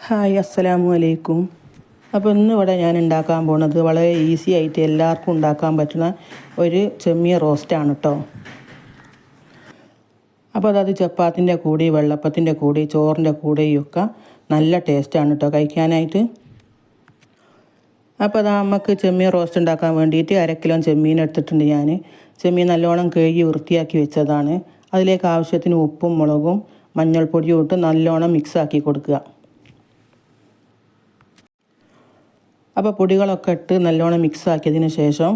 Hi, അസ്സലാമു അലൈക്കും. അപ്പോൾ ഇന്നിവിടെ ഞാൻ ഉണ്ടാക്കാൻ പോണത് വളരെ ഈസി ആയിട്ട് എല്ലാവർക്കും ഉണ്ടാക്കാൻ പറ്റുന്ന ഒരു ചെമ്മീൻ റോസ്റ്റാണ് കേട്ടോ. അപ്പോൾ അതായത് ചപ്പാത്തിൻ്റെ കൂടി വെള്ളപ്പത്തിൻ്റെ കൂടി ചോറിൻ്റെ കൂടെയൊക്കെ നല്ല ടേസ്റ്റാണ് കേട്ടോ കഴിക്കാനായിട്ട്. അപ്പോൾ അതാ നമുക്ക് ചെമ്മീൻ റോസ്റ്റ് ഉണ്ടാക്കാൻ വേണ്ടിയിട്ട് 1/2 കിലോ ചെമ്മീൻ എടുത്തിട്ടുണ്ട് ഞാൻ. ചെമ്മീൻ നല്ലോണം കഴുകി വൃത്തിയാക്കി വെച്ചതാണ്. അതിലേക്ക് ആവശ്യത്തിന് ഉപ്പും മുളകും മഞ്ഞൾപ്പൊടിയും ഇട്ട് നല്ലോണം മിക്സാക്കി കൊടുക്കുക. അപ്പോൾ പൊടികളൊക്കെ ഇട്ട് നല്ലോണം മിക്സ് ആക്കിയതിന് ശേഷം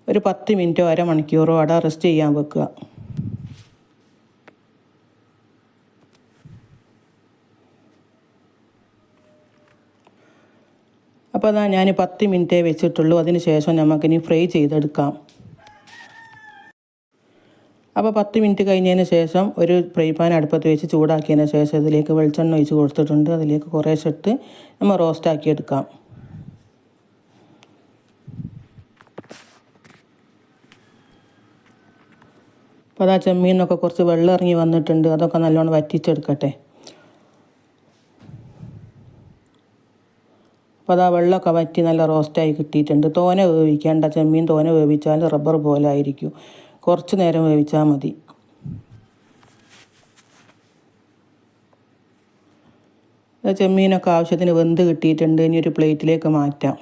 ഒരു 10 മിനിറ്റോ അരമണിക്കൂറോ അവിടെ റെസ്റ്റ് ചെയ്യാൻ വെക്കുക. അപ്പോൾ അതാ ഞാൻ 10 മിനിറ്റേ വെച്ചിട്ടുള്ളൂ. അതിന് ശേഷം നമുക്കിനി ഫ്രൈ ചെയ്തെടുക്കാം. അപ്പോൾ 10 മിനിറ്റ് കഴിഞ്ഞതിന് ശേഷം ഒരു ഫ്രൈ പാൻ അടുപ്പത്ത് വെച്ച് ചൂടാക്കിയതിന് ശേഷം ഇതിലേക്ക് വെളിച്ചെണ്ണ ഒഴിച്ച് കൊടുത്തിട്ടുണ്ട്. അതിലേക്ക് കുറേശ്ശെ ഇട്ട് നമ്മൾ റോസ്റ്റാക്കി എടുക്കാം. അപ്പോൾ അതാ ചെമ്മീനൊക്കെ കുറച്ച് വെള്ളം ഇറങ്ങി വന്നിട്ടുണ്ട്. അതൊക്കെ നല്ലോണം വറ്റിച്ചെടുക്കട്ടെ. അപ്പോൾ അതാ വെള്ളമൊക്കെ വറ്റി നല്ല റോസ്റ്റായി കിട്ടിയിട്ടുണ്ട്. തോനെ വേവിക്കേണ്ട, ചെമ്മീൻ തോനെ വേവിച്ചാൽ റബ്ബർ പോലെ ആയിരിക്കും. കുറച്ച് നേരം വേവിച്ചാൽ മതി. ചെമ്മീനൊക്കെ ആവശ്യത്തിന് വെന്ത് കിട്ടിയിട്ടുണ്ട്. ഇനി ഒരു പ്ലേറ്റിലേക്ക് മാറ്റാം.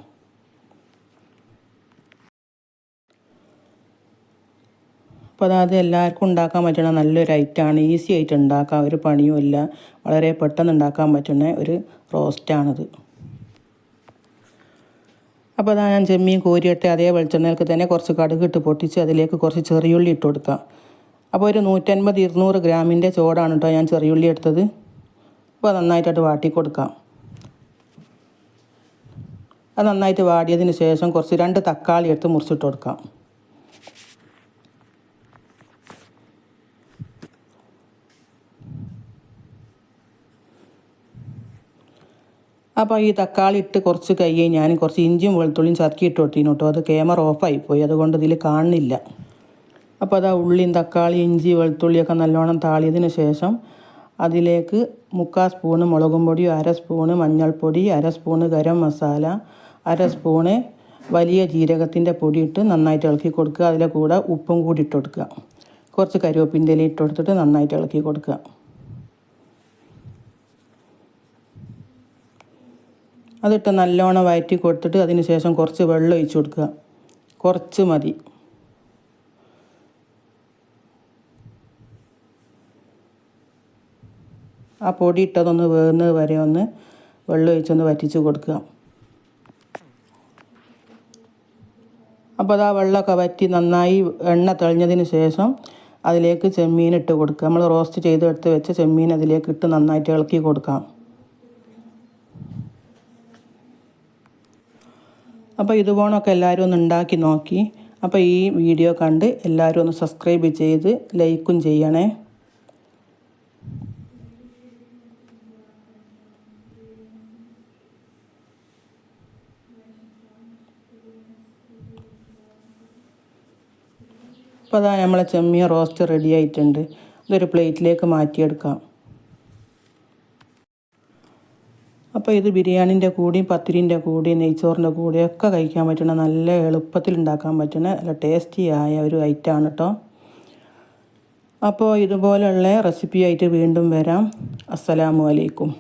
അപ്പോൾ അത് എല്ലാവർക്കും ഉണ്ടാക്കാൻ പറ്റുന്ന നല്ലൊരു ഐറ്റമാണ്. ഈസി ആയിട്ട് ഉണ്ടാക്കാം, ഒരു പണിയുമില്ല. വളരെ പെട്ടെന്ന് ഉണ്ടാക്കാൻ പറ്റുന്ന ഒരു റോസ്റ്റാണിത്. അപ്പോൾ അതാ ഞാൻ ചെമ്മീൻ കോരിയിട്ട് അതേ വെളിച്ചെണ്ണയിലേക്ക് തന്നെ കുറച്ച് കടുകിട്ട് പൊട്ടിച്ച് അതിലേക്ക് കുറച്ച് ചെറിയുള്ളി ഇട്ട് കൊടുക്കാം. അപ്പോൾ ഒരു 150-200 ഗ്രാമിൻ്റെ ചോടാണ് കേട്ടോ ഞാൻ ചെറിയുള്ളി എടുത്തത്. അപ്പോൾ നന്നായിട്ടത് വാട്ടി കൊടുക്കാം. അത് നന്നായിട്ട് വാടിയതിന് ശേഷം കുറച്ച് 2 തക്കാളി എടുത്ത് മുറിച്ചിട്ട് കൊടുക്കാം. അപ്പോൾ ഈ തക്കാളി ഇട്ട് കുറച്ച് കഴിഞ്ഞ് ഞാൻ കുറച്ച് ഇഞ്ചിയും വെളുത്തുള്ളിയും ചതക്കി ഇട്ട് കൊടുത്തിരുന്നു കേട്ടോ. അത് ക്യാമറ ഓഫായിപ്പോയി, അതുകൊണ്ട് ഇതിൽ കാണുന്നില്ല. അപ്പോൾ അതാ ഉള്ളിയും തക്കാളി ഇഞ്ചി വെളുത്തുള്ളിയൊക്കെ നല്ലോണം താളിയതിന് ശേഷം അതിലേക്ക് 3/4 സ്പൂണ് മുളകും പൊടി, 1/2 സ്പൂണ് മഞ്ഞൾപ്പൊടി, 1/2 സ്പൂണ് ഗരം മസാല, 1/2 സ്പൂണ് വലിയ ജീരകത്തിൻ്റെ പൊടി ഇട്ട് നന്നായിട്ട് ഇളക്കി കൊടുക്കുക. അതിലെ കൂടെ ഉപ്പും കൂടി ഇട്ട് കൊടുക്കുക. കുറച്ച് കറിവേപ്പിൻ്റെ ഇല ഇട്ട് കൊടുത്തിട്ട് നന്നായിട്ട് ഇളക്കി കൊടുക്കുക. അതിട്ട് നല്ലോണം വഴറ്റി കൊടുത്തിട്ട് അതിന് ശേഷം കുറച്ച് വെള്ളം ഒഴിച്ച് കൊടുക്കുക. കുറച്ച് മതി. ആ പൊടി ഇട്ടതൊന്ന് വേകുന്നത് വരെ ഒന്ന് വെള്ളം ഒഴിച്ചൊന്ന് വറ്റിച്ച് കൊടുക്കുക. അപ്പോൾ അത് ആ വെള്ളമൊക്കെ വറ്റി നന്നായി എണ്ണ തെളിഞ്ഞതിന് ശേഷം അതിലേക്ക് ചെമ്മീൻ ഇട്ട് കൊടുക്കുക. നമ്മൾ റോസ്റ്റ് ചെയ്തെടുത്ത് വെച്ച ചെമ്മീൻ അതിലേക്ക് ഇട്ട് നന്നായിട്ട് ഇളക്കി കൊടുക്കാം. അപ്പോൾ ഇതുപോലൊക്കെ എല്ലാവരും ഒന്ന് ഉണ്ടാക്കി നോക്കി. അപ്പോൾ ഈ വീഡിയോ കണ്ട് എല്ലാവരും ഒന്ന് സബ്സ്ക്രൈബ് ചെയ്ത് ലൈക്കും ചെയ്യണേ. അപ്പോൾ അതാ നമ്മളെ ചെമ്മീൻ റോസ്റ്റ് റെഡി ആയിട്ടുണ്ട്. ഇതൊരു പ്ലേറ്റിലേക്ക് മാറ്റിയെടുക്കാം. അപ്പോൾ ഇത് ബിരിയാണിൻ്റെ കൂടെയും പത്തിരിൻ്റെ കൂടെയും നെയ്ച്ചോറിൻ്റെ കൂടെയൊക്കെ കഴിക്കാൻ പറ്റുന്ന നല്ല എളുപ്പത്തിൽ ഉണ്ടാക്കാൻ പറ്റുന്ന നല്ല ടേസ്റ്റിയായ ഒരു ഐറ്റമാണ് കേട്ടോ. അപ്പോൾ ഇതുപോലെയുള്ള റെസിപ്പി ആയിട്ട് വീണ്ടും വരാം. അസ്സലാമു അലൈക്കും.